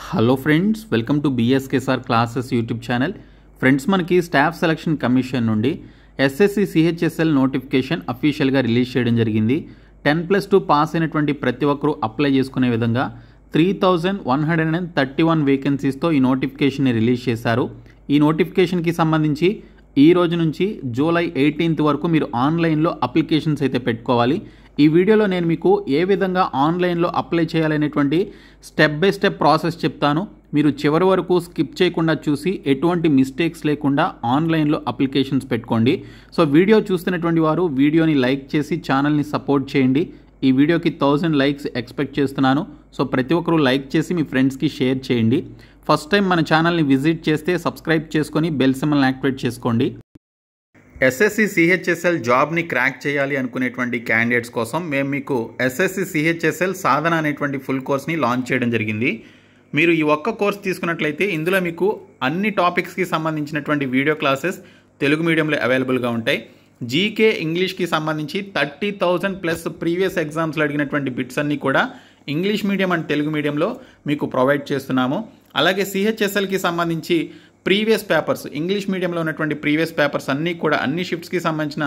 Hello friends, welcome to BSKSR classes YouTube channel. Friends, మనకి staff selection commission నుండి SSC CHSL notification అఫీషియల్గా release చేయడం జరిగింది. 10+2 pass అయినటువంటి ప్రతి ఒక్కరూ అప్లై చేసుకునే విధంగా 3131 వేకెన్సీస్తో ఈ నోటిఫికేషన్ని రిలీజ్ చేశారు. ఈ నోటిఫికేషన్కి సంబంధించి ఈ రోజు నుంచి జూలై 18th వరకు మీరు ఆన్లైన్లో అప్లికేషన్స్ అయితే పెట్టుకోవాలి. ఈ వీడియోలో నేను మీకు ఏ విధంగా ఆన్లైన్లో అప్లై చేయాలనేటువంటి స్టెప్ బై స్టెప్ ప్రాసెస్ చెప్తాను. మీరు చివరి వరకు స్కిప్ చేయకుండా చూసి ఎటువంటి మిస్టేక్స్ లేకుండా ఆన్లైన్లో అప్లికేషన్స్ పెట్టుకోండి. సో వీడియో చూస్తున్నటువంటి వారు వీడియోని లైక్ చేసి ఛానల్ని సపోర్ట్ చేయండి. ఈ వీడియోకి 1000 లైక్స్ ఎక్స్పెక్ట్ చేస్తున్నాను. సో ప్రతి ఒక్కరూ లైక్ చేసి మీ ఫ్రెండ్స్కి షేర్ చేయండి. ఫస్ట్ టైం మన ఛానల్ని విజిట్ చేస్తే సబ్స్క్రైబ్ చేసుకొని బెల్ సింబల్ని యాక్టివేట్ చేసుకోండి. SSC CHSL జాబ్ని క్రాక్ చేయాలి అనుకునేటువంటి క్యాండిడేట్స్ కోసం మేము మీకు SSC CHSL సాధన అనేటువంటి ఫుల్ కోర్స్ని లాంచ్ చేయడం జరిగింది. మీరు ఈ ఒక్క కోర్స్ తీసుకున్నట్లయితే ఇందులో మీకు అన్ని టాపిక్స్కి సంబంధించినటువంటి వీడియో క్లాసెస్ తెలుగు మీడియంలో అవైలబుల్గా ఉంటాయి. జీకే ఇంగ్లీష్కి సంబంధించి 30,000+ ప్రీవియస్ ఎగ్జామ్స్లో అడిగినటువంటి బిట్స్ అన్నీ కూడా ఇంగ్లీష్ మీడియం అండ్ తెలుగు మీడియంలో మీకు ప్రొవైడ్ చేస్తున్నాము. అలాగే CHSLకి సంబంధించి ప్రీవియస్ పేపర్స్ ఇంగ్లీష్ మీడియంలో ఉన్నటువంటి ప్రీవియస్ పేపర్స్ అన్నీ కూడా అన్ని షిఫ్ట్స్కి సంబంధించిన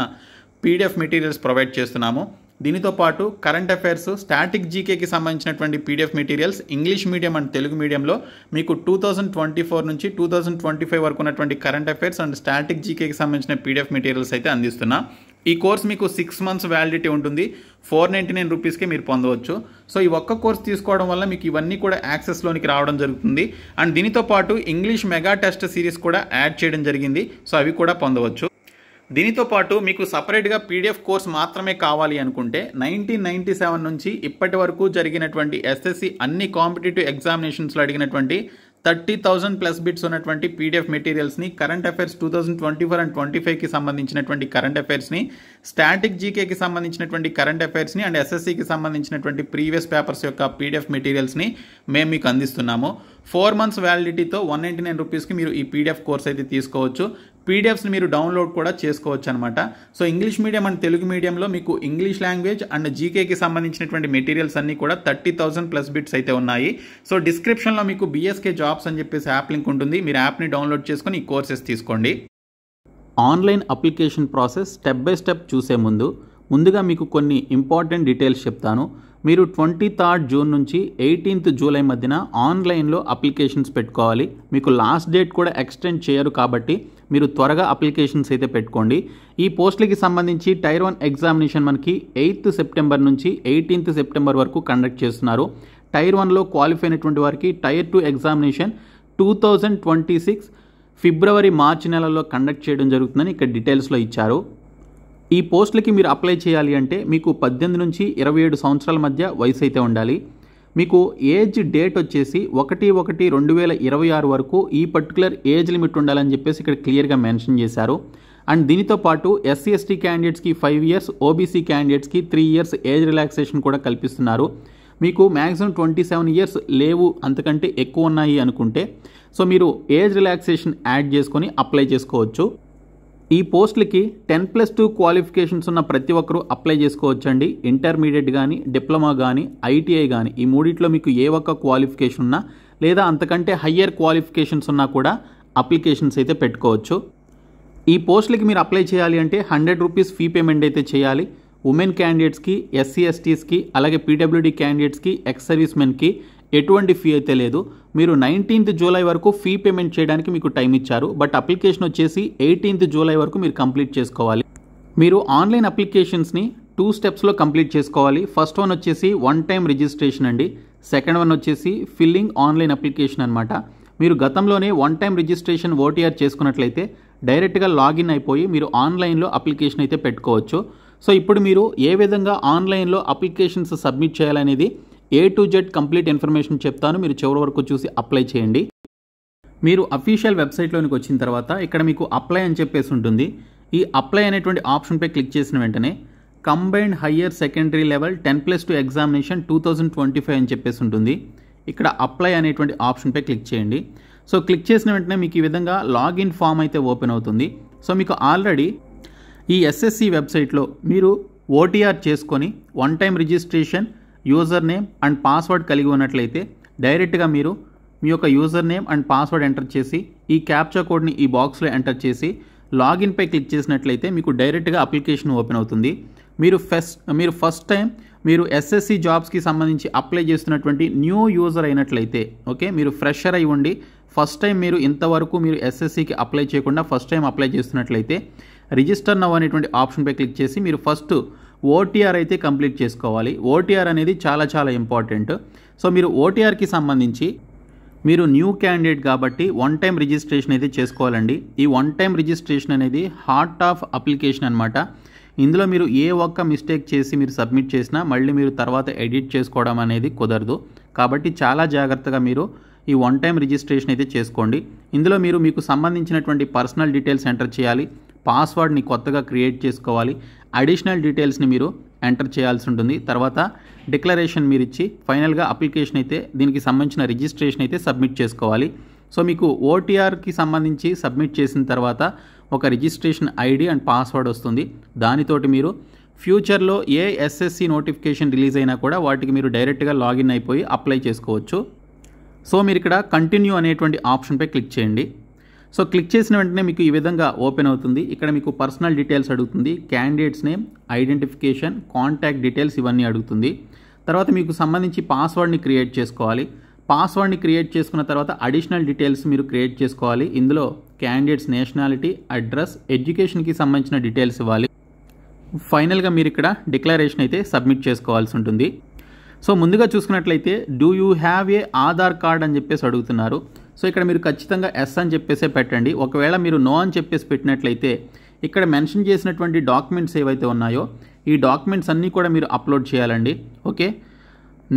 PDF మెటీరియల్స్ ప్రొవైడ్ చేస్తున్నాము. దీనితో పాటు కరెంట్ అఫైర్స్, స్టాటిక్ జీకేకి సంబంధించినటువంటి PDF materials English medium and Telugu మీడియంలో మీకు 2024 నుంచి 2025 వరకు ఉన్నటువంటి కరెంట్ అఫైర్స్ అండ్ స్టాటిక్ జీకేకి సంబంధించిన PDF మెటీరియల్స్ అయితే అందిస్తున్నాం. ఈ కోర్స్ మీకు 6 months వ్యాలిడిటీ ఉంటుంది. 499 రూపీస్కి మీరు పొందవచ్చు. సో ఈ ఒక్క కోర్స్ తీసుకోవడం వల్ల మీకు ఇవన్నీ కూడా యాక్సెస్లోనికి రావడం జరుగుతుంది. అండ్ దీనితో పాటు ఇంగ్లీష్ మెగా టెస్ట్ సిరీస్ కూడా యాడ్ చేయడం జరిగింది. సో అవి కూడా పొందవచ్చు. దీనితో పాటు మీకు సపరేట్గా PDF కోర్స్ మాత్రమే కావాలి అనుకుంటే 1997 నుంచి ఇప్పటి వరకు జరిగినటువంటి SSC అన్ని కాంపిటేటివ్ ఎగ్జామినేషన్స్లో అడిగినటువంటి 30,000+ బిట్స్ ఉన్నటువంటి PDF మెటీరియల్స్ని, కరెంట్ అఫైర్స్ 2024 అండ్ 25కి సంబంధించినటువంటి కరెంట్ అఫైర్స్ని, స్టాటిక్ జీకేకి సంబంధించినటువంటి కరెంట్ అఫైర్స్ని అండ్ SSCకి సంబంధించినటువంటి ప్రీవియస్ పేపర్స్ యొక్క PDF మెటీరియల్స్ని మేము మీకు అందిస్తున్నాము. 4 months వ్యాలిడిటీతో 199 రూపీస్కి మీరు ఈ PDF కోర్స్ అయితే తీసుకోవచ్చు. PDFస్ని మీరు డౌన్లోడ్ కూడా చేసుకోవచ్చు అనమాట. So English medium and Telugu మీడియంలో మీకు ఇంగ్లీష్ లాంగ్వేజ్ అండ్ జీకేకి సంబంధించినటువంటి మెటీరియల్స్ అన్నీ కూడా 30,000+ బిట్స్ అయితే ఉన్నాయి. సో డిస్క్రిప్షన్లో మీకు BSK జాబ్స్ అని చెప్పేసి యాప్ లింక్ ఉంటుంది. మీరు యాప్ని డౌన్లోడ్ చేసుకొని ఈ కోర్సెస్ తీసుకోండి. Online application process step by step చూసే ముందుగా మీకు కొన్ని ఇంపార్టెంట్ డీటెయిల్స్ చెప్తాను. మీరు 23rd జూన్ నుంచి 18th జూలై మధ్యన ఆన్లైన్లో అప్లికేషన్స్ పెట్టుకోవాలి. మీకు లాస్ట్ డేట్ కూడా ఎక్స్టెండ్ చేయరు కాబట్టి మీరు త్వరగా అప్లికేషన్స్ అయితే పెట్టుకోండి. ఈ పోస్టులకి సంబంధించి Tier 1 ఎగ్జామినేషన్ మనకి 8th సెప్టెంబర్ నుంచి 18th సెప్టెంబర్ వరకు కండక్ట్ చేస్తున్నారు. Tier 1లో క్వాలిఫై అయినటువంటి వారికి Tier 2 ఎగ్జామినేషన్ 2026 ఫిబ్రవరి మార్చి నెలలో కండక్ట్ చేయడం జరుగుతుందని ఇక్కడ డీటెయిల్స్లో ఇచ్చారు. ఈ పోస్టులకి మీరు అప్లై చేయాలి అంటే మీకు 18 నుంచి 27 సంవత్సరాల మధ్య వయసు అయితే ఉండాలి. మీకు ఏజ్ డేట్ వచ్చేసి 1/1/2026 వరకు ఈ పర్టికులర్ ఏజ్ లిమిట్ ఉండాలని చెప్పేసి ఇక్కడ క్లియర్గా మెన్షన్ చేశారు. అండ్ దీనితో పాటు SC ST క్యాండిడేట్స్కి 5 years, OBC క్యాండిడేట్స్కి 3 years ఏజ్ రిలాక్సేషన్ కూడా కల్పిస్తున్నారు. మీకు మ్యాక్సిమం 27 years లేవు, అంతకంటే ఎక్కువ ఉన్నాయి అనుకుంటే సో మీరు ఏజ్ రిలాక్సేషన్ యాడ్ చేసుకొని అప్లై చేసుకోవచ్చు. ఈ పోస్టులకి 10+2 క్వాలిఫికేషన్స్ ఉన్న ప్రతి ఒక్కరూ అప్లై చేసుకోవచ్చండి. ఇంటర్మీడియట్ కానీ, డిప్లొమా కానీ, ITI కానీ ఈ మూడిట్లో మీకు ఏ ఒక్క క్వాలిఫికేషన్ ఉన్నా లేదా అంతకంటే హయ్యర్ క్వాలిఫికేషన్స్ ఉన్నా కూడా అప్లికేషన్స్ అయితే పెట్టుకోవచ్చు. ఈ పోస్టులకి మీరు అప్లై చేయాలి అంటే 100 రూపీస్ ఫీ పేమెంట్ అయితే చేయాలి. ఉమెన్ క్యాండిడేట్స్కి, SC STస్కి, అలాగే PWD క్యాండిడేట్స్కి, ఎక్స్ సర్వీస్ మెన్కి ఎటువంటి ఫీ అయితే లేదు. మీరు 19th జూలై వరకు ఫీ పేమెంట్ చేయడానికి మీకు టైం ఇచ్చారు. బట్ అప్లికేషన్ వచ్చేసి 18th జూలై వరకు మీరు కంప్లీట్ చేసుకోవాలి. మీరు ఆన్లైన్ అప్లికేషన్స్ని 2 స్టెప్స్లో కంప్లీట్ చేసుకోవాలి. ఫస్ట్ వన్ వచ్చేసి 1 time రిజిస్ట్రేషన్ అండి. సెకండ్ వన్ వచ్చేసి ఫిల్లింగ్ ఆన్లైన్ అప్లికేషన్ అనమాట. మీరు గతంలోనే 1 time రిజిస్ట్రేషన్ OTR చేసుకున్నట్లయితే డైరెక్ట్గా లాగిన్ అయిపోయి మీరు ఆన్లైన్లో అప్లికేషన్ అయితే పెట్టుకోవచ్చు. సో ఇప్పుడు మీరు ఏ విధంగా ఆన్లైన్లో అప్లికేషన్స్ సబ్మిట్ చేయాలనేది A to Z complete information చెప్తాను. మీరు చివరి వరకు చూసి అప్లై చేయండి. మీరు అఫీషియల్ వెబ్సైట్లోనికి వచ్చిన తర్వాత ఇక్కడ మీకు అప్లై అని చెప్పేసి ఉంటుంది. ఈ అప్లై అనేటువంటి ఆప్షన్పై క్లిక్ చేసిన వెంటనే combined higher secondary level 10+2 examination 2025 అని చెప్పేసి ఉంటుంది. ఇక్కడ అప్లై అనేటువంటి ఆప్షన్పై క్లిక్ చేయండి. సో క్లిక్ చేసిన వెంటనే మీకు ఈ విధంగా లాగిన్ ఫామ్ అయితే ఓపెన్ అవుతుంది. సో మీకు ఆల్రెడీ ఈ SSC వెబ్సైట్లో మీరు OTR చేసుకొని 1 time registration, user name and password కలిగి ఉన్నట్లయితే డైరెక్ట్గా మీరు మీ యొక్క user name and password enter చేసి ఈ క్యాప్చా కోడ్ని ఈ బాక్స్లో ఎంటర్ చేసి లాగిన్పై క్లిక్ చేసినట్లయితే మీకు డైరెక్ట్గా అప్లికేషన్ ఓపెన్ అవుతుంది. మీరు ఫస్ట్ టైం మీరు ఎస్ఎస్సి జాబ్స్కి సంబంధించి అప్లై చేస్తున్నటువంటి న్యూ యూజర్ అయినట్లయితే, ఓకే, మీరు ఫ్రెషర్ అయి ఉండి ఫస్ట్ టైం మీరు ఇంతవరకు మీరు ఎస్ఎస్సికి అప్లై చేయకుండా ఫస్ట్ టైం అప్లై చేస్తున్నట్లయితే రిజిస్టర్ నవ్ అనేటువంటి ఆప్షన్పై క్లిక్ చేసి మీరు ఫస్ట్ ఓటీఆర్ అయితే కంప్లీట్ చేసుకోవాలి. ఓటీఆర్ అనేది చాలా ఇంపార్టెంట్. సో మీరు ఓటీఆర్కి సంబంధించి మీరు న్యూ క్యాండిడేట్ కాబట్టి వన్ టైం రిజిస్ట్రేషన్ అయితే చేసుకోవాలండి. ఈ వన్ టైం రిజిస్ట్రేషన్ అనేది హార్ట్ ఆఫ్ అప్లికేషన్ అనమాట. ఇందులో మీరు ఏ ఒక్క మిస్టేక్ చేసి మీరు సబ్మిట్ చేసినా మళ్ళీ మీరు తర్వాత ఎడిట్ చేసుకోవడం అనేది కుదరదు. కాబట్టి చాలా జాగ్రత్తగా మీరు ఈ వన్ టైం రిజిస్ట్రేషన్ అయితే చేసుకోండి. ఇందులో మీరు మీకు సంబంధించినటువంటి పర్సనల్ డీటెయిల్స్ ఎంటర్ చేయాలి, పాస్వర్డ్ని కొత్తగా క్రియేట్ చేసుకోవాలి, అడిషనల్ డీటెయిల్స్ని మీరు ఎంటర్ చేయాల్సి ఉంటుంది. తర్వాత డిక్లరేషన్ మీరు ఇచ్చి ఫైనల్గా అప్లికేషన్ అయితే దీనికి సంబంధించిన రిజిస్ట్రేషన్ అయితే సబ్మిట్ చేసుకోవాలి. సో మీకు ఓటీఆర్కి సంబంధించి సబ్మిట్ చేసిన తర్వాత ఒక రిజిస్ట్రేషన్ ఐడి అండ్ పాస్వర్డ్ వస్తుంది. దానితోటి మీరు ఫ్యూచర్లో ఏ ఎస్ఎస్సి నోటిఫికేషన్ రిలీజ్ అయినా కూడా వాటికి మీరు డైరెక్ట్గా లాగిన్ అయిపోయి అప్లై చేసుకోవచ్చు. సో మీరు ఇక్కడ కంటిన్యూ అనేటువంటి ఆప్షన్పై క్లిక్ చేయండి. సో క్లిక్ చేసిన వెంటనే మీకు ఈ విధంగా ఓపెన్ అవుతుంది. ఇక్కడ మీకు పర్సనల్ డీటెయిల్స్ అడుగుతుంది, candidates name, identification, contact details ఇవన్నీ అడుగుతుంది. తర్వాత మీకు సంబంధించి పాస్వర్డ్ని క్రియేట్ చేసుకోవాలి. పాస్వర్డ్ని క్రియేట్ చేసుకున్న తర్వాత అడిషనల్ డీటెయిల్స్ మీరు క్రియేట్ చేసుకోవాలి. ఇందులో క్యాండిడేట్స్ నేషనాలిటీ, అడ్రస్, ఎడ్యుకేషన్కి సంబంధించిన డీటెయిల్స్ ఇవ్వాలి. ఫైనల్గా మీరు ఇక్కడ డిక్లరేషన్ అయితే సబ్మిట్ చేసుకోవాల్సి ఉంటుంది. సో ముందుగా చూసుకున్నట్లయితే do you have a Aadhaar card అని చెప్పేసి అడుగుతున్నారు. సో ఇక్కడ మీరు ఖచ్చితంగా ఎస్ అని చెప్పేసే పెట్టండి. ఒకవేళ మీరు నో అని చెప్పేసి పెట్టినట్లయితే ఇక్కడ మెన్షన్ చేసినటువంటి డాక్యుమెంట్స్ ఏవైతే ఉన్నాయో ఈ డాక్యుమెంట్స్ అన్నీ కూడా మీరు అప్లోడ్ చేయాలండి. ఓకే,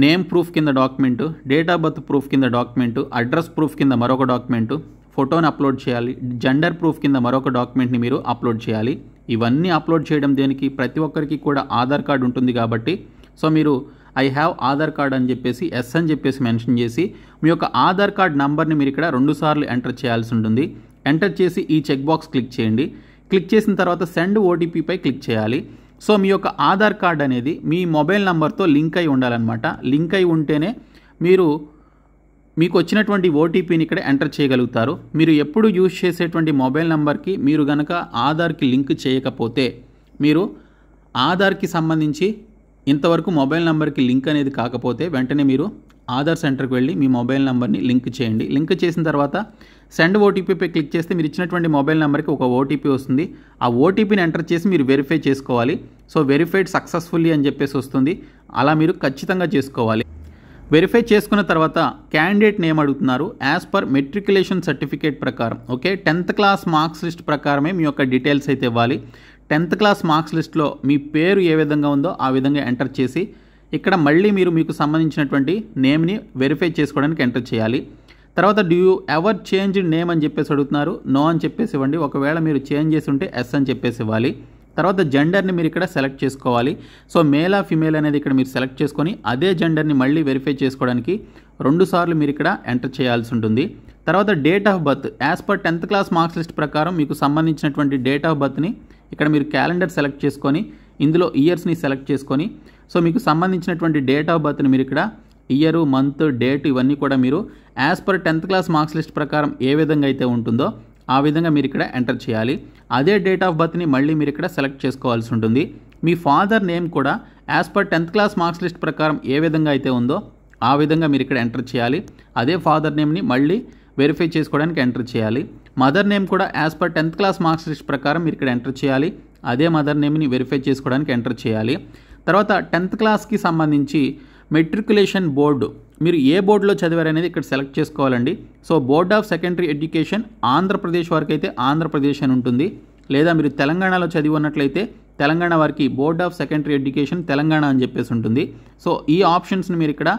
నేమ్ ప్రూఫ్ కింద document, date of birth proof కింద డాక్యుమెంటు, అడ్రస్ ప్రూఫ్ కింద మరొక డాక్యుమెంటు, ఫోటోని అప్లోడ్ చేయాలి, జెండర్ ప్రూఫ్ కింద మరొక డాక్యుమెంట్ని మీరు అప్లోడ్ చేయాలి. ఇవన్నీ అప్లోడ్ చేయడం దేనికి, ప్రతి ఒక్కరికి కూడా ఆధార్ కార్డు ఉంటుంది కాబట్టి సో మీరు ఐ హ్యావ్ ఆధార్ కార్డ్ అని చెప్పేసి ఎస్ అని చెప్పేసి మెన్షన్ చేసి మీ యొక్క ఆధార్ కార్డ్ నంబర్ని మీరు ఇక్కడ 2 సార్లు ఎంటర్ చేయాల్సి ఉంటుంది. ఎంటర్ చేసి ఈ చెక్ బాక్స్ క్లిక్ చేయండి. క్లిక్ చేసిన తర్వాత సెండ్ ఓటీపీపై క్లిక్ చేయాలి. సో మీ యొక్క ఆధార్ కార్డ్ అనేది మీ మొబైల్ నెంబర్తో లింక్ అయి ఉండాలన్నమాట. లింక్ అయి ఉంటేనే మీకు వచ్చినటువంటి ఓటీపీని ఇక్కడ ఎంటర్ చేయగలుగుతారు. మీరు ఎప్పుడు యూజ్ చేసేటువంటి మొబైల్ నెంబర్కి మీరు కనుక ఆధార్కి లింక్ చేయకపోతే మీరు ఆధార్కి సంబంధించి ఇంతవరకు మొబైల్ నెంబర్కి లింక్ అనేది కాకపోతే వెంటనే మీరు ఆధార్ సెంటర్కి వెళ్ళి మీ మొబైల్ నెంబర్ని లింక్ చేయండి. లింక్ చేసిన తర్వాత సెండ్ ఓటీపీపై క్లిక్ చేస్తే మీరు ఇచ్చినటువంటి మొబైల్ నెంబర్కి ఒక ఓటీపీ వస్తుంది. ఆ ఓటీపీని ఎంటర్ చేసి మీరు వెరిఫై చేసుకోవాలి. సో వెరిఫైడ్ సక్సెస్ఫుల్లీ అని చెప్పేసి వస్తుంది. అలా మీరు ఖచ్చితంగా చేసుకోవాలి. వెరిఫై చేసుకున్న తర్వాత క్యాండిడేట్ నేమ్ అడుగుతున్నారు. యాజ్ పర్ మెట్రికులేషన్ సర్టిఫికేట్ ప్రకారం, okay, 10th class marks list ప్రకారమే మీ యొక్క డీటెయిల్స్ అయితే ఇవ్వాలి. 10th క్లాస్ మార్క్స్ లిస్ట్లో మీ పేరు ఏ విధంగా ఉందో ఆ విధంగా ఎంటర్ చేసి ఇక్కడ మళ్ళీ మీరు మీకు సంబంధించినటువంటి నేమ్ని వెరిఫై చేసుకోవడానికి ఎంటర్ చేయాలి. తర్వాత do you ever change name అని చెప్పేసి అడుగుతున్నారు. నో అని చెప్పేసి ఇవ్వండి. ఒకవేళ మీరు చేంజ్ చేసి ఉంటే ఎస్ అని చెప్పేసి ఇవ్వాలి. తర్వాత జెండర్ని మీరు ఇక్కడ సెలెక్ట్ చేసుకోవాలి. సో మేలా ఫిమేల్ అనేది ఇక్కడ మీరు సెలెక్ట్ చేసుకొని అదే జెండర్ని మళ్ళీ వెరిఫై చేసుకోవడానికి 2 సార్లు మీరు ఇక్కడ ఎంటర్ చేయాల్సి ఉంటుంది. తర్వాత date of birth as per 10th class marks list ప్రకారం మీకు సంబంధించినటువంటి డేట్ ఆఫ్ బర్త్ని ఇక్కడ మీరు క్యాలెండర్ సెలెక్ట్ చేసుకొని ఇందులో ఇయర్స్ని సెలెక్ట్ చేసుకొని సో మీకు సంబంధించినటువంటి డేట్ ఆఫ్ బర్త్ని మీరు ఇక్కడ ఇయరు, మంత్, డేట్ ఇవన్నీ కూడా మీరు as per 10th class marks list ప్రకారం ఏ విధంగా అయితే ఉంటుందో ఆ విధంగా మీరు ఇక్కడ ఎంటర్ చేయాలి. అదే డేట్ ఆఫ్ బర్త్ని మళ్ళీ మీరు ఇక్కడ సెలెక్ట్ చేసుకోవాల్సి ఉంటుంది. మీ ఫాదర్ నేమ్ కూడా as per 10th class marks list ప్రకారం ఏ విధంగా అయితే ఉందో ఆ విధంగా మీరు ఇక్కడ ఎంటర్ చేయాలి. అదే ఫాదర్ నేమ్ని మళ్ళీ వెరిఫై చేసుకోవడానికి ఎంటర్ చేయాలి. మదర్ నేమ్ కూడా as per 10th class marks list ప్రకారం మీరు ఇక్కడ ఎంటర్ చేయాలి. అదే మదర్ నేమ్ని వెరిఫై చేసుకోవడానికి ఎంటర్ చేయాలి. తర్వాత 10th క్లాస్కి సంబంధించి మెట్రికులేషన్ బోర్డు మీరు ఏ బోర్డులో చదివారనేది ఇక్కడ సెలెక్ట్ చేసుకోవాలండి. So board of secondary education Andhra Pradesh వారికి అయితే ఆంధ్రప్రదేశ్ అని ఉంటుంది. లేదా మీరు తెలంగాణలో చదివి ఉన్నట్లయితే తెలంగాణ వారికి board of secondary education Telangana అని చెప్పేసి ఉంటుంది. సో ఈ ఆప్షన్స్ని మీరు ఇక్కడ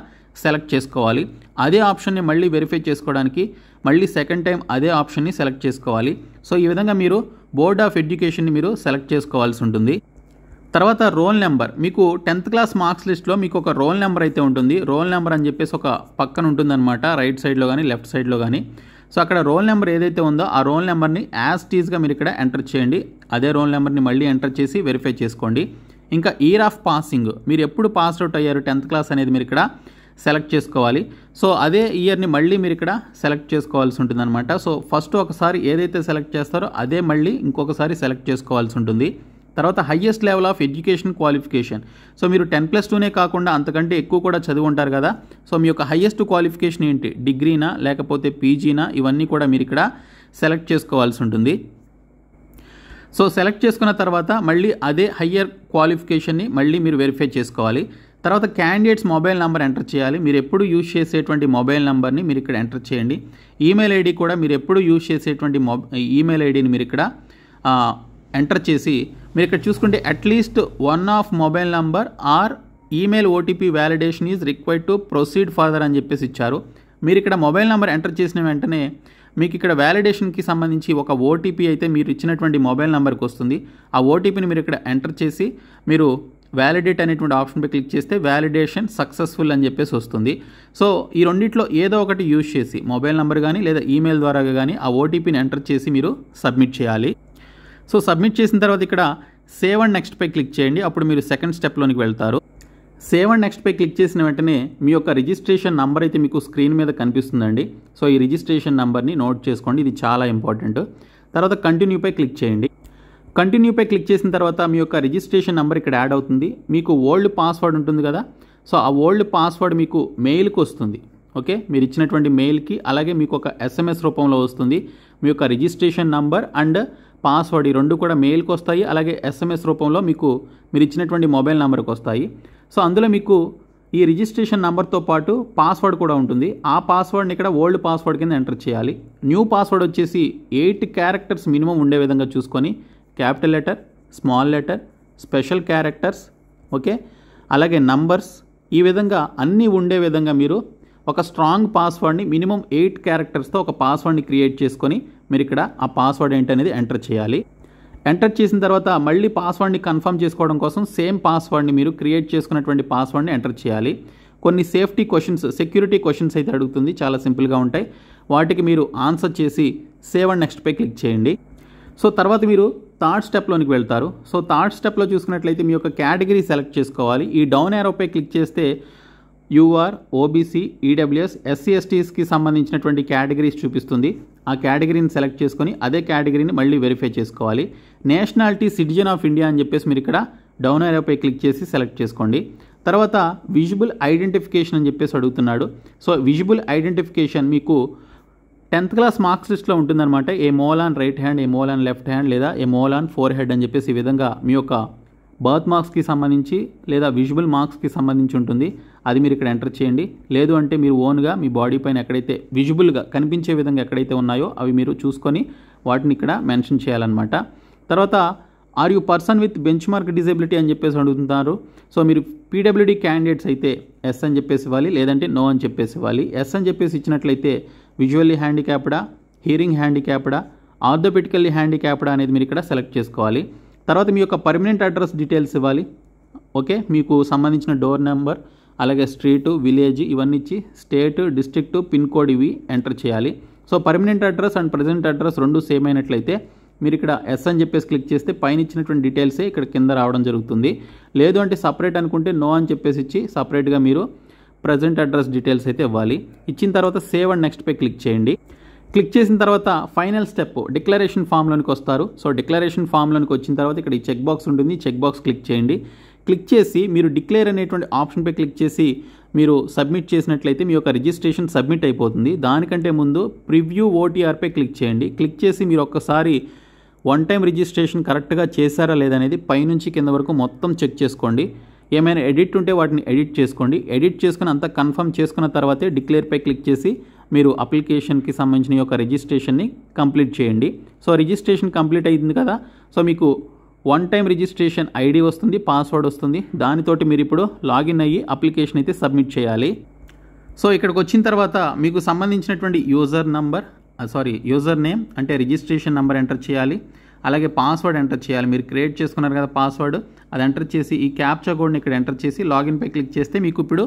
సెలెక్ట్ చేసుకోవాలి. అదే ఆప్షన్ని మళ్ళీ వెరిఫై చేసుకోవడానికి మళ్ళీ సెకండ్ టైం అదే ఆప్షన్ని సెలెక్ట్ చేసుకోవాలి. సో ఈ విధంగా మీరు బోర్డ్ ఆఫ్ ఎడ్యుకేషన్ని మీరు సెలెక్ట్ చేసుకోవాల్సి ఉంటుంది. తర్వాత రోల్ నెంబర్ మీకు 10th క్లాస్ మార్క్స్ లిస్ట్లో మీకు ఒక రోల్ నెంబర్ అయితే ఉంటుంది. రోల్ నెంబర్ అని చెప్పేసి ఒక పక్కన ఉంటుందన్నమాట, రైట్ సైడ్లో కానీ లెఫ్ట్ సైడ్లో కానీ. సో అక్కడ రోల్ నెంబర్ ఏదైతే ఉందో ఆ రోల్ నెంబర్ని యాజ్ టీజ్గా మీరు ఇక్కడ ఎంటర్ చేయండి. అదే రోల్ నెంబర్ని మళ్ళీ ఎంటర్ చేసి వెరిఫై చేసుకోండి. ఇంకా ఇయర్ ఆఫ్ పాసింగ్ మీరు ఎప్పుడు పాస్ అవుట్ అయ్యారు 10th క్లాస్ అనేది మీరు ఇక్కడ సెలెక్ట్ చేసుకోవాలి. సో అదే ఇయర్ని మళ్ళీ మీరు ఇక్కడ సెలెక్ట్ చేసుకోవాల్సి ఉంటుంది అనమాట. సో ఫస్ట్ ఒకసారి ఏదైతే సెలెక్ట్ చేస్తారో అదే మళ్ళీ ఇంకొకసారి సెలెక్ట్ చేసుకోవాల్సి ఉంటుంది. తర్వాత highest level of education qualification. So మీరు 10+2నే కాకుండా అంతకంటే ఎక్కువ కూడా చదివి ఉంటారు కదా. సో మీ యొక్క హయ్యెస్ట్ క్వాలిఫికేషన్ ఏంటి, డిగ్రీనా లేకపోతే పీజీనా, ఇవన్నీ కూడా మీరు ఇక్కడ సెలెక్ట్ చేసుకోవాల్సి ఉంటుంది. సో సెలెక్ట్ చేసుకున్న తర్వాత మళ్ళీ అదే హయ్యర్ క్వాలిఫికేషన్ని మళ్ళీ మీరు వెరిఫై చేసుకోవాలి. తర్వాత క్యాండిడేట్స్ మొబైల్ నెంబర్ ఎంటర్ చేయాలి. మీరు ఎప్పుడు యూజ్ చేసేటువంటి మొబైల్ నెంబర్ని మీరు ఇక్కడ ఎంటర్ చేయండి. ఈమెయిల్ ఐడి కూడా మీరు ఎప్పుడు యూజ్ చేసేటువంటి ఈమెయిల్ ఐడిని మీరు ఇక్కడ ఎంటర్ చేసి మీరు ఇక్కడ చూసుకుంటే at least one of mobile number are email OTP validation is required to proceed further అని చెప్పేసి ఇచ్చారు. మీరు ఇక్కడ మొబైల్ నెంబర్ ఎంటర్ చేసిన వెంటనే మీకు ఇక్కడ వ్యాలిడేషన్కి సంబంధించి ఒక ఓటీపీ అయితే మీరు ఇచ్చినటువంటి మొబైల్ నెంబర్కి వస్తుంది. ఆ ఓటీపీని మీరు ఇక్కడ ఎంటర్ చేసి మీరు వ్యాలిడేట్ అనేటువంటి ఆప్షన్పై క్లిక్ చేస్తే వ్యాలిడేషన్ సక్సెస్ఫుల్ అని చెప్పేసి వస్తుంది. సో ఈ రెండిట్లో ఏదో ఒకటి యూజ్ చేసి మొబైల్ నెంబర్ కానీ లేదా ఈమెయిల్ ద్వారా కానీ ఆ ఓటీపీని ఎంటర్ చేసి మీరు సబ్మిట్ చేయాలి. సో సబ్మిట్ చేసిన తర్వాత ఇక్కడ సేవ్ అండ్ నెక్స్ట్పై క్లిక్ చేయండి. అప్పుడు మీరు సెకండ్ స్టెప్లోనికి వెళ్తారు. సేవ్ అండ్ నెక్స్ట్పై క్లిక్ చేసిన వెంటనే మీ యొక్క రిజిస్ట్రేషన్ నంబర్ అయితే మీకు స్క్రీన్ మీద కనిపిస్తుందండి. సో ఈ రిజిస్ట్రేషన్ నంబర్ని నోట్ చేసుకోండి, ఇది చాలా ఇంపార్టెంట్. తర్వాత కంటిన్యూపై క్లిక్ చేయండి. కంటిన్యూపై క్లిక్ చేసిన తర్వాత మీ యొక్క రిజిస్ట్రేషన్ నెంబర్ ఇక్కడ యాడ్ అవుతుంది. మీకు ఓల్డ్ పాస్వర్డ్ ఉంటుంది కదా, సో ఆ ఓల్డ్ పాస్వర్డ్ మీకు మెయిల్కి వస్తుంది. ఓకే, మీరు ఇచ్చినటువంటి మెయిల్కి, అలాగే మీకు ఒక ఎస్ఎంఎస్ రూపంలో వస్తుంది. మీ యొక్క రిజిస్ట్రేషన్ నంబర్ అండ్ పాస్వర్డ్ ఈ రెండు కూడా మెయిల్కి వస్తాయి, అలాగే ఎస్ఎంఎస్ రూపంలో మీకు మీరు ఇచ్చినటువంటి మొబైల్ నెంబర్కి వస్తాయి. సో అందులో మీకు ఈ రిజిస్ట్రేషన్ నెంబర్తో పాటు పాస్వర్డ్ కూడా ఉంటుంది. ఆ పాస్వర్డ్ని ఇక్కడ ఓల్డ్ పాస్వర్డ్ కింద ఎంటర్ చేయాలి. న్యూ పాస్వర్డ్ వచ్చేసి 8 క్యారెక్టర్స్ మినిమం ఉండే విధంగా చూసుకొని capital letter, small letter, special characters, okay, అలాగే నంబర్స్, ఈ విధంగా అన్నీ ఉండే విధంగా మీరు ఒక స్ట్రాంగ్ పాస్వర్డ్ని మినిమం 8 క్యారెక్టర్స్తో ఒక పాస్వర్డ్ని క్రియేట్ చేసుకొని మీరు ఇక్కడ ఆ పాస్వర్డ్ ఏంటనేది ఎంటర్ చేయాలి. ఎంటర్ చేసిన తర్వాత మళ్ళీ పాస్వర్డ్ని కన్ఫర్మ్ చేసుకోవడం కోసం సేమ్ పాస్వర్డ్ని మీరు క్రియేట్ చేసుకున్నటువంటి పాస్వర్డ్ని ఎంటర్ చేయాలి. కొన్ని సేఫ్టీ క్వశ్చన్స్, సెక్యూరిటీ క్వశ్చన్స్ అయితే అడుగుతుంది, చాలా సింపుల్గా ఉంటాయి. వాటికి మీరు ఆన్సర్ చేసి సేవ్ అండ్ నెక్స్ట్పై క్లిక్ చేయండి. సో తర్వాత మీరు థర్డ్ స్టెప్లోనికి వెళ్తారు. సో థర్డ్ స్టెప్లో చూసుకున్నట్లయితే మీ యొక్క కేటగిరీ సెలెక్ట్ చేసుకోవాలి. ఈ డౌన్ యారోపై క్లిక్ చేస్తే యూఆర్, ఓబీసీ, ఈడబ్ల్యూఎస్, ఎస్సీ ఎస్టీస్కి సంబంధించినటువంటి కేటగిరీస్ చూపిస్తుంది. ఆ కేటగిరీని సెలెక్ట్ చేసుకొని అదే కేటగిరీని మళ్ళీ వెరిఫై చేసుకోవాలి. నేషనాలిటీ సిటిజన్ ఆఫ్ ఇండియా అని చెప్పేసి మీరు ఇక్కడ డౌన్ యారోపై క్లిక్ చేసి సెలెక్ట్ చేసుకోండి. తర్వాత విజిబుల్ ఐడెంటిఫికేషన్ అని చెప్పేసి అడుగుతున్నాడు. సో విజిబుల్ ఐడెంటిఫికేషన్ మీకు 10th క్లాస్ మార్క్స్ లిస్ట్లో ఉంటుందన్నమాట. A mole on right hand, a mole on left hand, లేదా a mole on forehead అని చెప్పేసి ఈ విధంగా మీ యొక్క బర్త్ మార్క్స్కి సంబంధించి లేదా విజువల్ మార్క్స్కి సంబంధించి ఉంటుంది. అది మీరు ఇక్కడ ఎంటర్ చేయండి. లేదు అంటే మీరు ఓన్గా మీ బాడీ పైన ఎక్కడైతే విజిబుల్గా కనిపించే విధంగా ఎక్కడైతే ఉన్నాయో అవి మీరు చూసుకొని వాటిని ఇక్కడ మెన్షన్ చేయాలన్నమాట. తర్వాత are you person with benchmark disability అని చెప్పేసి అడుగుతున్నారు. సో మీరు పీడబ్ల్యూడీ క్యాండిడేట్స్ అయితే ఎస్ అని చెప్పేసి ఇవ్వాలి, లేదంటే నో అని చెప్పేసి ఇవ్వాలి. ఎస్ అని చెప్పేసి ఇచ్చినట్లయితే విజువల్లీ హ్యాండిక్యాప్డా, హియరింగ్ హ్యాండిక్యాప్డా, ఆర్థోపెడికల్లీ హ్యాండిక్యాప్డా అనేది మీరు ఇక్కడ సెలెక్ట్ చేసుకోవాలి. తర్వాత మీ యొక్క పర్మనెంట్ అడ్రస్ డీటెయిల్స్ ఇవ్వాలి. ఓకే, మీకు సంబంధించిన డోర్ నెంబర్, అలాగే స్ట్రీటు, విలేజ్ ఇవన్నీ ఇచ్చి స్టేట్, డిస్ట్రిక్ట్, పిన్ కోడ్ ఇవి ఎంటర్ చేయాలి. So permanent address and present address రెండు సేమ్ అయినట్లయితే మీరు ఇక్కడ ఎస్ అని చెప్పేసి క్లిక్ చేస్తే పైన ఇచ్చినటువంటి డీటెయిల్సే ఇక్కడ కింద రావడం జరుగుతుంది. లేదు అంటే సపరేట్ అనుకుంటే నో అని చెప్పేసి ఇచ్చి సపరేట్గా మీరు ప్రజెంట్ అడ్రస్ డీటెయిల్స్ అయితే ఇవ్వాలి. ఇచ్చిన తర్వాత సేవ్ అండ్ నెక్స్ట్పై క్లిక్ చేయండి. క్లిక్ చేసిన తర్వాత ఫైనల్ స్టెప్ డిక్లరేషన్ ఫామ్లోనికి వస్తారు. సో డిక్లరేషన్ ఫామ్లోనికి వచ్చిన తర్వాత ఇక్కడ ఈ చెక్ బాక్స్ ఉంటుంది, చెక్ బాక్స్ క్లిక్ చేయండి. క్లిక్ చేసి మీరు డిక్లేర్ అనేటువంటి ఆప్షన్పై క్లిక్ చేసి మీరు సబ్మిట్ చేసినట్లయితే మీ యొక్క రిజిస్ట్రేషన్ సబ్మిట్ అయిపోతుంది. దానికంటే ముందు ప్రివ్యూ ఓటీఆర్పై క్లిక్ చేయండి. క్లిక్ చేసి మీరు ఒక్కసారి వన్ టైం రిజిస్ట్రేషన్ కరెక్ట్గా చేశారా లేదనేది పైనుంచి కింద వరకు మొత్తం చెక్ చేసుకోండి. ఏమైనా ఎడిట్ ఉంటే వాటిని ఎడిట్ చేసుకోండి. ఎడిట్ చేసుకుని అంతా కన్ఫర్మ్ చేసుకున్న తర్వాతే డిక్లేర్పై క్లిక్ చేసి మీరు అప్లికేషన్కి సంబంధించిన యొక్క రిజిస్ట్రేషన్ని కంప్లీట్ చేయండి. సో రిజిస్ట్రేషన్ కంప్లీట్ అయింది కదా. సో మీకు వన్ టైం రిజిస్ట్రేషన్ ఐడి వస్తుంది, పాస్వర్డ్ వస్తుంది. దానితోటి మీరు ఇప్పుడు లాగిన్ అయ్యి అప్లికేషన్ అయితే సబ్మిట్ చేయాలి. సో ఇక్కడికి వచ్చిన తర్వాత మీకు సంబంధించినటువంటి యూజర్ నేమ్ అంటే రిజిస్ట్రేషన్ నెంబర్ ఎంటర్ చేయాలి, అలాగే పాస్వర్డ్ ఎంటర్ చేయాలి. మీరు క్రియేట్ చేసుకున్నారు కదా పాస్వర్డ్, అది ఎంటర్ చేసి ఈ క్యాప్చా కోడ్ని ఇక్కడ ఎంటర్ చేసి లాగిన్పై క్లిక్ చేస్తే మీకు ఇప్పుడు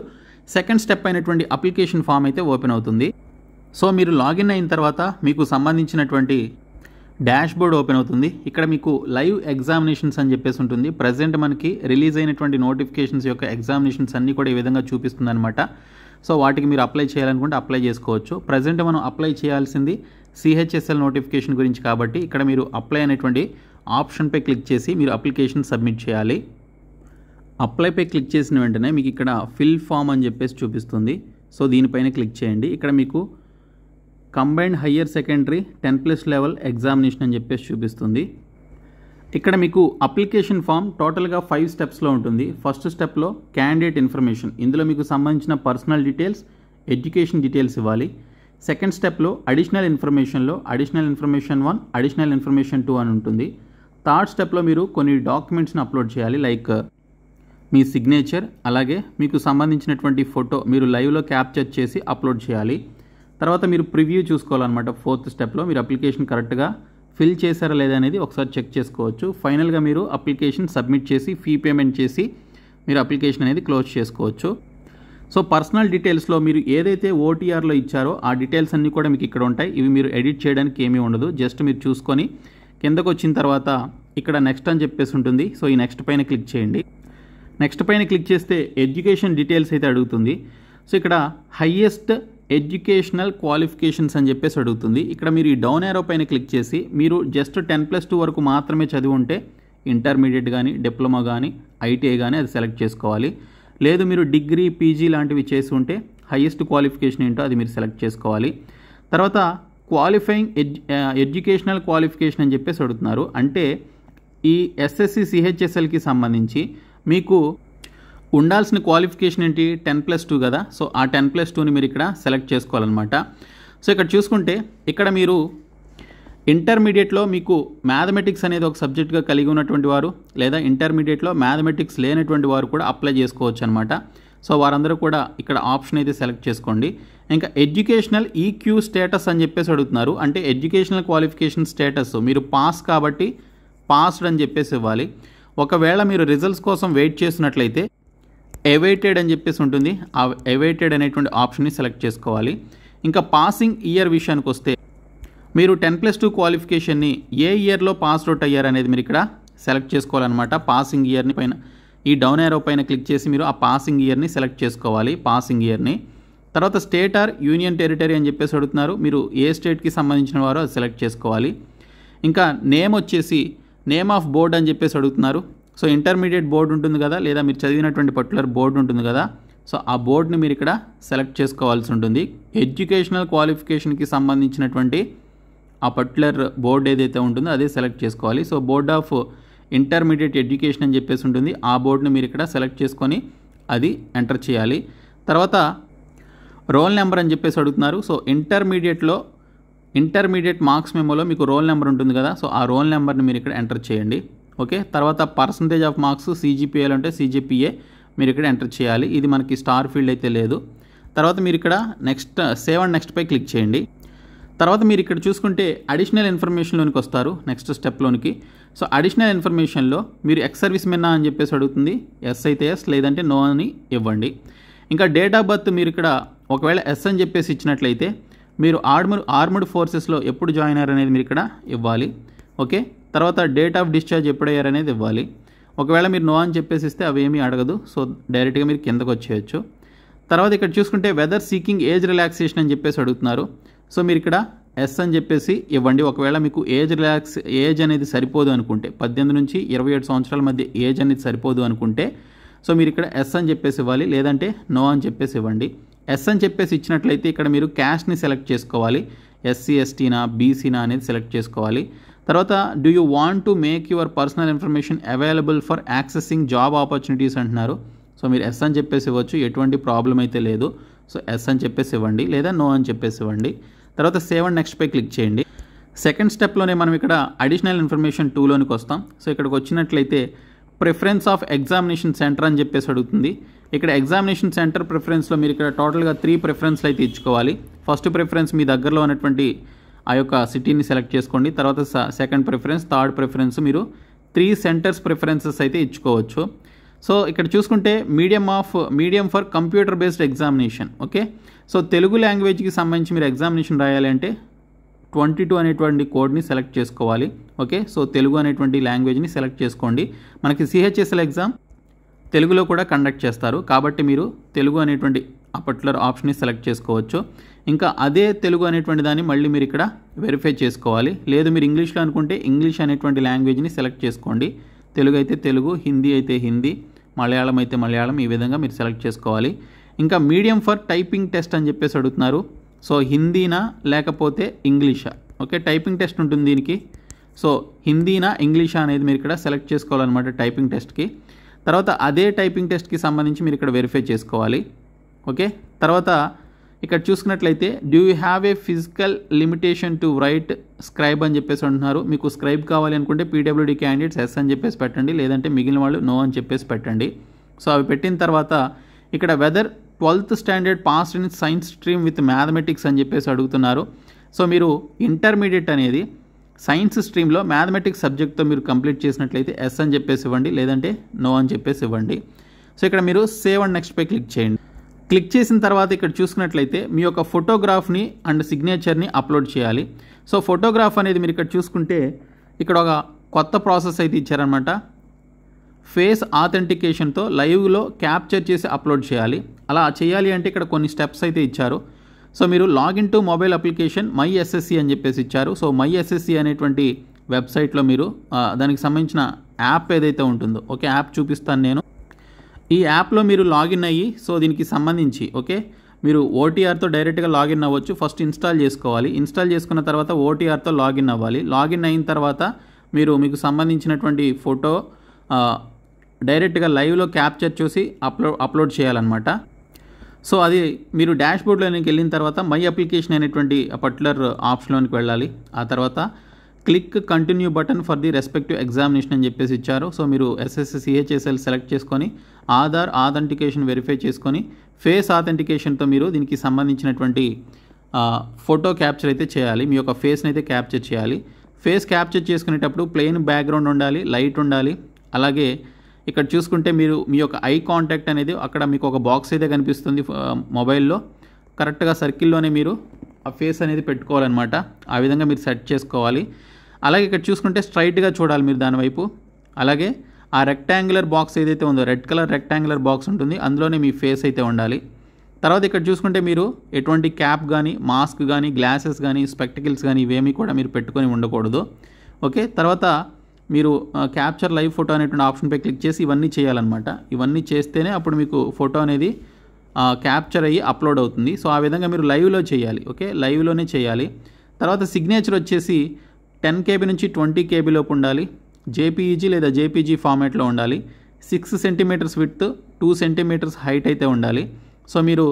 సెకండ్ స్టెప్ అయినటువంటి అప్లికేషన్ ఫామ్ అయితే ఓపెన్ అవుతుంది. సో మీరు లాగిన్ అయిన తర్వాత మీకు సంబంధించినటువంటి డాష్ బోర్డ్ ఓపెన్ అవుతుంది. ఇక్కడ మీకు లైవ్ ఎగ్జామినేషన్స్ అని చెప్పేసి ఉంటుంది. ప్రజెంట్ మనకి రిలీజ్ అయినటువంటి నోటిఫికేషన్స్ యొక్క ఎగ్జామినేషన్స్ అన్నీ కూడా ఈ విధంగా చూపిస్తుంది అనమాట. సో వాటికి మీరు అప్లై చేయాలనుకుంటే అప్లై చేసుకోవచ్చు. ప్రజెంట్ మనం అప్లై చేయాల్సింది CHSL నోటిఫికేషన్ గురించి కాబట్టి ఇక్కడ మీరు అప్లై అనేటువంటి ఆప్షన్పై క్లిక్ చేసి మీరు అప్లికేషన్ సబ్మిట్ చేయాలి. అప్లైపై క్లిక్ చేసిన వెంటనే మీకు ఇక్కడ ఫిల్ ఫామ్ అని చెప్పేసి చూపిస్తుంది. సో దీనిపైన క్లిక్ చేయండి. ఇక్కడ మీకు combined higher secondary 10+ level examination అని చెప్పేసి చూపిస్తుంది. ఇక్కడ మీకు అప్లికేషన్ ఫామ్ టోటల్గా 5 స్టెప్స్లో ఉంటుంది. ఫస్ట్ స్టెప్లో క్యాండిడేట్ ఇన్ఫర్మేషన్, ఇందులో మీకు సంబంధించిన పర్సనల్ డీటెయిల్స్, ఎడ్యుకేషన్ డీటెయిల్స్ ఇవ్వాలి. సెకండ్ స్టెప్లో అడిషనల్ ఇన్ఫర్మేషన్లో అడిషనల్ ఇన్ఫర్మేషన్ 1, అడిషనల్ ఇన్ఫర్మేషన్ 2 అని ఉంటుంది. థర్డ్ స్టెప్లో మీరు కొన్ని డాక్యుమెంట్స్ని అప్లోడ్ చేయాలి, లైక్ మీ సిగ్నేచర్, అలాగే మీకు సంబంధించినటువంటి ఫోటో మీరు లైవ్లో క్యాప్చర్ చేసి అప్లోడ్ చేయాలి. తర్వాత మీరు ప్రివ్యూ చూసుకోవాలన్నమాట. ఫోర్త్ స్టెప్లో మీరు అప్లికేషన్ కరెక్ట్గా ఫిల్ చేశారా లేదా అనేది ఒకసారి చెక్ చేసుకోవచ్చు. ఫైనల్గా మీరు అప్లికేషన్ సబ్మిట్ చేసి ఫీ పేమెంట్ చేసి మీరు అప్లికేషన్ అనేది క్లోజ్ చేసుకోవచ్చు. సో పర్సనల్ డీటెయిల్స్లో మీరు ఏదైతే ఓటీఆర్లో ఇచ్చారో ఆ డీటెయిల్స్ అన్నీ కూడా మీకు ఇక్కడ ఉంటాయి. ఇవి మీరు ఎడిట్ చేయడానికి ఏమీ ఉండదు. జస్ట్ మీరు చూసుకొని కిందకు వచ్చిన తర్వాత ఇక్కడ నెక్స్ట్ అని చెప్పేసి ఉంటుంది. సో ఈ నెక్స్ట్ పైన క్లిక్ చేయండి. నెక్స్ట్ పైన క్లిక్ చేస్తే ఎడ్యుకేషన్ డీటెయిల్స్ అయితే అడుగుతుంది. సో ఇక్కడ హయ్యెస్ట్ ఎడ్యుకేషనల్ క్వాలిఫికేషన్స్ అని చెప్పేసి అడుగుతుంది. ఇక్కడ మీరు ఈ డౌన్ యారో పైన క్లిక్ చేసి మీరు జస్ట్ 10+2 వరకు మాత్రమే చదివి ఉంటే ఇంటర్మీడియట్ కానీ, డిప్లొమా కానీ, ఐటీఐ కానీ అది సెలెక్ట్ చేసుకోవాలి. లేదు మీరు డిగ్రీ, పీజీ లాంటివి చేసి ఉంటే హయ్యెస్ట్ క్వాలిఫికేషన్ ఏంటో అది మీరు సెలెక్ట్ చేసుకోవాలి. తర్వాత క్వాలిఫైయింగ్ ఎడ్యుకేషనల్ క్వాలిఫికేషన్ అని చెప్పేసి అడుగుతున్నారు. అంటే ఈ SSC CHSLకి సంబంధించి మీకు ఉండాల్సిన క్వాలిఫికేషన్ ఏంటి? 10+2 కదా. సో ఆ 10+2ని మీరు ఇక్కడ సెలెక్ట్ చేసుకోవాలన్నమాట. సో ఇక్కడ చూసుకుంటే ఇక్కడ మీరు ఇంటర్మీడియట్లో మీకు మ్యాథమెటిక్స్ అనేది ఒక సబ్జెక్ట్గా కలిగి ఉన్నటువంటి వారు, లేదా ఇంటర్మీడియట్లో మ్యాథమెటిక్స్ లేనటువంటి వారు కూడా అప్లై చేసుకోవచ్చు అనమాట. సో వారందరూ కూడా ఇక్కడ ఆప్షన్ అయితే సెలెక్ట్ చేసుకోండి. ఇంకా ఎడ్యుకేషనల్ EQ స్టేటస్ అని చెప్పేసి అడుగుతున్నారు. అంటే ఎడ్యుకేషనల్ క్వాలిఫికేషన్ స్టేటస్ మీరు పాస్ కాబట్టి పాస్డ్ అని చెప్పేసి ఇవ్వాలి. ఒకవేళ మీరు రిజల్ట్స్ కోసం వెయిట్ చేసినట్లయితే అవైటెడ్ అని చెప్పేసి ఉంటుంది. ఆ అవైటెడ్ అనేటువంటి ఆప్షన్ని సెలెక్ట్ చేసుకోవాలి. ఇంకా పాసింగ్ ఇయర్ విషయానికి వస్తే మీరు 10+2 క్వాలిఫికేషన్ని ఏ ఇయర్లో పాస్ అవుట్ అయ్యారు అనేది మీరు ఇక్కడ సెలెక్ట్ చేసుకోవాలన్నమాట. పాసింగ్ ఇయర్ని పైన ఈ డౌన్ యారో పైన క్లిక్ చేసి మీరు ఆ పాసింగ్ ఇయర్ని సెలెక్ట్ చేసుకోవాలి. పాసింగ్ ఇయర్ని తర్వాత స్టేట్ ఆర్ యూనియన్ టెరిటరీ అని చెప్పేసి అడుగుతున్నారు. మీరు ఏ స్టేట్కి సంబంధించిన వారో అది సెలెక్ట్ చేసుకోవాలి. ఇంకా నేమ్ వచ్చేసి నేమ్ ఆఫ్ బోర్డ్ అని చెప్పేసి అడుగుతున్నారు. సో ఇంటర్మీడియట్ బోర్డు ఉంటుంది కదా, లేదా మీరు చదివినటువంటి పర్టికులర్ బోర్డు ఉంటుంది కదా. సో ఆ బోర్డుని మీరు ఇక్కడ సెలెక్ట్ చేసుకోవాల్సి ఉంటుంది. ఎడ్యుకేషనల్ క్వాలిఫికేషన్కి సంబంధించినటువంటి ఆ పర్టికులర్ బోర్డు ఏదైతే ఉంటుందో అదే సెలెక్ట్ చేసుకోవాలి. So board of intermediate education అని చెప్పేసి ఉంటుంది. ఆ బోర్డుని మీరు ఇక్కడ సెలెక్ట్ చేసుకొని అది ఎంటర్ చేయాలి. తర్వాత రోల్ నెంబర్ అని చెప్పేసి అడుగుతున్నారు. సో ఇంటర్మీడియట్ మార్క్స్ మెమోలో మీకు రోల్ నెంబర్ ఉంటుంది కదా. సో ఆ రోల్ నెంబర్ని మీరు ఇక్కడ ఎంటర్ చేయండి. ఓకే. తర్వాత పర్సంటేజ్ ఆఫ్ మార్క్స్ CGPAలో ఉంటే CGPA మీరు ఇక్కడ ఎంటర్ చేయాలి. ఇది మనకి స్టార్ ఫీల్డ్ అయితే లేదు. తర్వాత మీరు ఇక్కడ నెక్స్ట్ సేవ్ అండ్ నెక్స్ట్ పై క్లిక్ చేయండి. తర్వాత మీరు ఇక్కడ చూసుకుంటే అడిషనల్ ఇన్ఫర్మేషన్లోనికి వస్తారు, నెక్స్ట్ స్టెప్లోనికి. సో అడిషనల్ ఇన్ఫర్మేషన్లో మీరు ఎక్స్ సర్వీస్ మెన్నా అని చెప్పేసి అడుగుతుంది. ఎస్ అయితే ఎస్, లేదంటే నో అని ఇవ్వండి. ఇంకా డేట్ ఆఫ్ బర్త్ మీరు ఇక్కడ ఒకవేళ ఎస్ అని చెప్పేసి ఇచ్చినట్లయితే మీరు ఆర్మ్డ్ ఫోర్సెస్లో ఎప్పుడు జాయిన్ అయ్యారు అనేది మీరు ఇక్కడ ఇవ్వాలి. ఓకే. తర్వాత డేట్ ఆఫ్ డిశ్చార్జ్ ఎప్పుడయ్యారు అనేది ఇవ్వాలి. ఒకవేళ మీరు నో అని చెప్పేసి ఇస్తే అవి ఏమీ అడగదు. సో డైరెక్ట్గా మీరు కిందకు వచ్చేయచ్చు. తర్వాత ఇక్కడ చూసుకుంటే వెదర్ సీకింగ్ ఏజ్ రిలాక్సేషన్ అని చెప్పేసి అడుగుతున్నారు. సో మీరు ఇక్కడ ఎస్ అని చెప్పేసి ఇవ్వండి. ఒకవేళ మీకు ఏజ్ అనేది సరిపోదు అనుకుంటే, 18 నుంచి 27 సంవత్సరాల మధ్య ఏజ్ అనేది సరిపోదు అనుకుంటే సో మీరు ఇక్కడ ఎస్ అని చెప్పేసి ఇవ్వాలి, లేదంటే నో అని చెప్పేసి ఇవ్వండి. ఎస్ అని చెప్పేసి ఇచ్చినట్లయితే ఇక్కడ మీరు క్యాస్ట్ని సెలెక్ట్ చేసుకోవాలి. SC STనా BCనా అనేది సెలెక్ట్ చేసుకోవాలి. తర్వాత do you want to make your personal information available for accessing job opportunities అంటున్నారు. సో మీరు ఎస్ అని చెప్పేసి ఇవ్వచ్చు, ఎటువంటి ప్రాబ్లం అయితే లేదు. సో ఎస్ అని చెప్పేసి ఇవ్వండి, లేదా నో అని చెప్పేసి ఇవ్వండి. తర్వాత సేవ్ అండ్ నెక్స్ట్ పై క్లిక్ చేయండి. సెకండ్ స్టెప్లోనే మనం ఇక్కడ అడిషనల్ ఇన్ఫర్మేషన్ 2లోనికి వస్తాం. సో ఇక్కడికి వచ్చినట్లయితే ప్రిఫరెన్స్ ఆఫ్ ఎగ్జామినేషన్ సెంటర్ అని చెప్పేసి అడుగుతుంది. ఇక్కడ ఎగ్జామినేషన్ సెంటర్ ప్రిఫరెన్స్లో మీరు ఇక్కడ టోటల్గా 3 ప్రిఫరెన్స్లు అయితే ఇచ్చుకోవాలి. ఫస్ట్ ప్రిఫరెన్స్ మీ దగ్గరలో ఉన్నటువంటి ఆ యొక్క సిటీని సెలెక్ట్ చేసుకోండి. తర్వాత సెకండ్ ప్రిఫరెన్స్, థర్డ్ ప్రిఫరెన్స్ మీరు 3 సెంటర్స్ ప్రిఫరెన్సెస్ అయితే ఇచ్చుకోవచ్చు. సో ఇక్కడ చూసుకుంటే medium for computer based examination. Okay. So Telugu లాంగ్వేజ్కి సంబంధించి మీరు ఎగ్జామినేషన్ రాయాలి అంటే 22 అనేటువంటి కోడ్ని సెలెక్ట్ చేసుకోవాలి. ఓకే. సో తెలుగు అనేటువంటి లాంగ్వేజ్ని సెలెక్ట్ చేసుకోండి. మనకి CHSL ఎగ్జామ్ తెలుగులో కూడా కండక్ట్ చేస్తారు కాబట్టి మీరు తెలుగు అనేటువంటి ఆ పర్టికులర్ ఆప్షన్ని సెలెక్ట్ చేసుకోవచ్చు. ఇంకా అదే తెలుగు అనేటువంటి దాన్ని మళ్ళీ మీరు ఇక్కడ వెరిఫై చేసుకోవాలి. లేదు మీరు ఇంగ్లీష్లో అనుకుంటే ఇంగ్లీష్ అనేటువంటి లాంగ్వేజ్ని సెలెక్ట్ చేసుకోండి. తెలుగు అయితే తెలుగు, హిందీ అయితే హిందీ, మలయాళం అయితే మలయాళం, ఈ విధంగా మీరు సెలెక్ట్ చేసుకోవాలి. ఇంకా మీడియం ఫర్ టైపింగ్ టెస్ట్ అని చెప్పేసి అడుగుతున్నారు. సో హిందీనా లేకపోతే ఇంగ్లీషా? ఓకే, టైపింగ్ టెస్ట్ ఉంటుంది దీనికి. సో హిందీనా ఇంగ్లీషా అనేది మీరు ఇక్కడ సెలెక్ట్ చేసుకోవాలన్నమాట టైపింగ్ టెస్ట్కి. తర్వాత అదే టైపింగ్ టెస్ట్కి సంబంధించి మీరు ఇక్కడ వెరిఫై చేసుకోవాలి. ఓకే, తర్వాత ఇక్కడ చూసుకున్నట్లయితే do you have a physical limitation to right scribe అని చెప్పేసి అంటున్నారు. మీకు స్క్రైబ్ కావాలి అనుకుంటే పీడబ్ల్యూడీ క్యాండిడేట్స్ ఎస్ అని చెప్పేసి పెట్టండి, లేదంటే మిగిలిన వాళ్ళు నో అని చెప్పేసి పెట్టండి. సో అవి పెట్టిన తర్వాత ఇక్కడ whether 12th standard passed in science stream with mathematics అని చెప్పేసి అడుగుతున్నారు. సో మీరు ఇంటర్మీడియట్ అనేది సైన్స్ స్ట్రీమ్లో మ్యాథమెటిక్స్ సబ్జెక్ట్తో మీరు కంప్లీట్ చేసినట్లయితే ఎస్ అని చెప్పేసి ఇవ్వండి, లేదంటే నో అని చెప్పేసి ఇవ్వండి. సో ఇక్కడ మీరు సేవ్ అండ్ నెక్స్ట్ పై క్లిక్ చేయండి. క్లిక్ చేసిన తర్వాత ఇక్కడ చూసుకున్నట్లయితే మీ యొక్క ఫోటోగ్రాఫ్ని అండ్ సిగ్నేచర్ని అప్లోడ్ చేయాలి. సో ఫోటోగ్రాఫ్ అనేది మీరు ఇక్కడ చూసుకుంటే ఇక్కడ ఒక కొత్త ప్రాసెస్ అయితే ఇచ్చారనమాట. ఫేస్ ఆథెంటికేషన్తో లైవ్లో క్యాప్చర్ చేసి అప్లోడ్ చేయాలి. అలా చేయాలి అంటే ఇక్కడ కొన్ని స్టెప్స్ అయితే ఇచ్చారు. సో మీరు login to mobile application my SSC అని చెప్పేసి ఇచ్చారు. సో మై ఎస్ఎస్సి అనేటువంటి వెబ్సైట్లో మీరు దానికి సంబంధించిన యాప్ ఏదైతే ఉంటుందో, ఓకే, యాప్ చూపిస్తాను నేను. ఈ యాప్లో మీరు లాగిన్ అయ్యి, సో దీనికి సంబంధించి ఓకే మీరు ఓటీఆర్తో డైరెక్ట్గా లాగిన్ అవ్వచ్చు. ఫస్ట్ ఇన్స్టాల్ చేసుకోవాలి. ఇన్స్టాల్ చేసుకున్న తర్వాత ఓటీఆర్తో లాగిన్ అవ్వాలి. లాగిన్ అయిన తర్వాత మీకు సంబంధించినటువంటి ఫోటో డైరెక్ట్గా లైవ్లో క్యాప్చర్ చేసి అప్లోడ్ చేయాలన్నమాట. సో అది మీరు డాష్బోర్డ్లోనికి వెళ్ళిన తర్వాత మై అప్లికేషన్ అనేటువంటి పర్టికులర్ ఆప్షన్లోనికి వెళ్ళాలి. ఆ తర్వాత click continue button for the respective examination అని చెప్పేసి ఇచ్చారు. సో మీరు ఎస్ఎస్సి సిహెచ్ఎస్ఎల్ సెలెక్ట్ చేసుకొని ఆధార్ ఆథెంటికేషన్ వెరిఫై చేసుకొని ఫేస్ ఆథెంటికేషన్తో మీరు దీనికి సంబంధించినటువంటి ఫోటో క్యాప్చర్ అయితే చేయాలి. మీ యొక్క ఫేస్ని అయితే క్యాప్చర్ చేయాలి. ఫేస్ క్యాప్చర్ చేసుకునేటప్పుడు ప్లెయిన్ బ్యాక్గ్రౌండ్ ఉండాలి, లైట్ ఉండాలి. అలాగే ఇక్కడ చూసుకుంటే మీరు మీ యొక్క ఐ కాంటాక్ట్ అనేది అక్కడ మీకు ఒక బాక్స్ అయితే కనిపిస్తుంది మొబైల్లో, కరెక్ట్గా సర్కిల్లోనే మీరు ఆ ఫేస్ అనేది పెట్టుకోవాలన్నమాట. ఆ విధంగా మీరు సెట్ చేసుకోవాలి. అలాగే ఇక్కడ చూసుకుంటే స్ట్రైట్గా చూడాలి మీరు దాని వైపు. అలాగే ఆ రెక్టాంగులర్ బాక్స్ ఏదైతే ఉందో, రెడ్ కలర్ రెక్టాంగులర్ బాక్స్ ఉంటుంది, అందులోనే మీ ఫేస్ అయితే ఉండాలి. తర్వాత ఇక్కడ చూసుకుంటే మీరు ఎటువంటి క్యాప్ కానీ, మాస్క్ కానీ, గ్లాసెస్ కానీ, స్పెక్టికల్స్ కానీ ఇవేమీ కూడా మీరు పెట్టుకొని ఉండకూడదు. ఓకే, తర్వాత మీరు క్యాప్చర్ లైవ్ ఫోటో అనేటువంటి ఆప్షన్పై క్లిక్ చేసి ఇవన్నీ చేయాలన్నమాట. ఇవన్నీ చేస్తేనే అప్పుడు మీకు ఫోటో అనేది క్యాప్చర్ అయ్యి అప్లోడ్ అవుతుంది. సో ఆ విధంగా మీరు లైవ్లో చేయాలి. ఓకే, లైవ్లోనే చేయాలి. తర్వాత సిగ్నేచర్ వచ్చేసి 10 KB నుంచి 20 KB లోపు ఉండాలి. జేపీఈజీ లేదా జేపీజీ ఫార్మాట్లో ఉండాలి. 6 సెంటీమీటర్స్ విడ్త్, 2 సెంటీమీటర్స్ హైట్ అయితే ఉండాలి. సో మీరు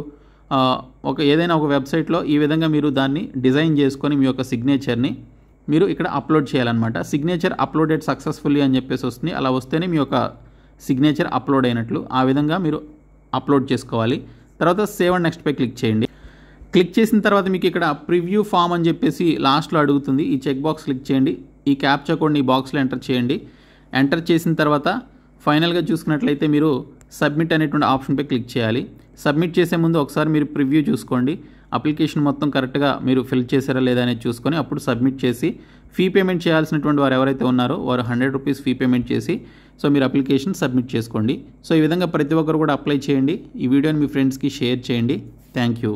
ఏదైనా ఒక వెబ్సైట్లో ఈ విధంగా మీరు దాన్ని డిజైన్ చేసుకొని మీ యొక్క సిగ్నేచర్ని మీరు ఇక్కడ అప్లోడ్ చేయాలన్నమాట. సిగ్నేచర్ అప్లోడెడ్ సక్సెస్ఫుల్లీ అని చెప్పేసి వస్తుంది. అలా వస్తేనే మీ యొక్క సిగ్నేచర్ అప్లోడ్ అయినట్లు. ఆ విధంగా మీరు అప్లోడ్ చేసుకోవాలి. తర్వాత సేవ్ అండ్ నెక్స్ట్ పై క్లిక్ చేయండి. క్లిక్ చేసిన తర్వాత మీకు ఇక్కడ ప్రివ్యూ ఫామ్ అని చెప్పేసి లాస్ట్లో అడుగుతుంది. ఈ చెక్ బాక్స్ క్లిక్ చేయండి. ఈ క్యాప్చా కోడ్ని ఈ బాక్స్లో ఎంటర్ చేయండి. ఎంటర్ చేసిన తర్వాత ఫైనల్గా చూసుకున్నట్లయితే మీరు సబ్మిట్ అనేటువంటి ఆప్షన్పై క్లిక్ చేయాలి. సబ్మిట్ చేసే ముందు ఒకసారి మీరు ప్రివ్యూ చూసుకోండి. అప్లికేషన్ మొత్తం కరెక్ట్గా మీరు ఫిల్ చేశారా లేదా అనేది చూసుకొని అప్పుడు సబ్మిట్ చేసి ఫీ పేమెంట్ చేయాల్సినటువంటి వారు ఎవరైతే ఉన్నారో వారు 100 రూపీస్ ఫీ పేమెంట్ చేసి సో మీరు అప్లికేషన్ సబ్మిట్ చేసుకోండి. సో ఈ విధంగా ప్రతి ఒక్కరు కూడా అప్లై చేయండి. ఈ వీడియోని మీ ఫ్రెండ్స్కి షేర్ చేయండి. Thank you.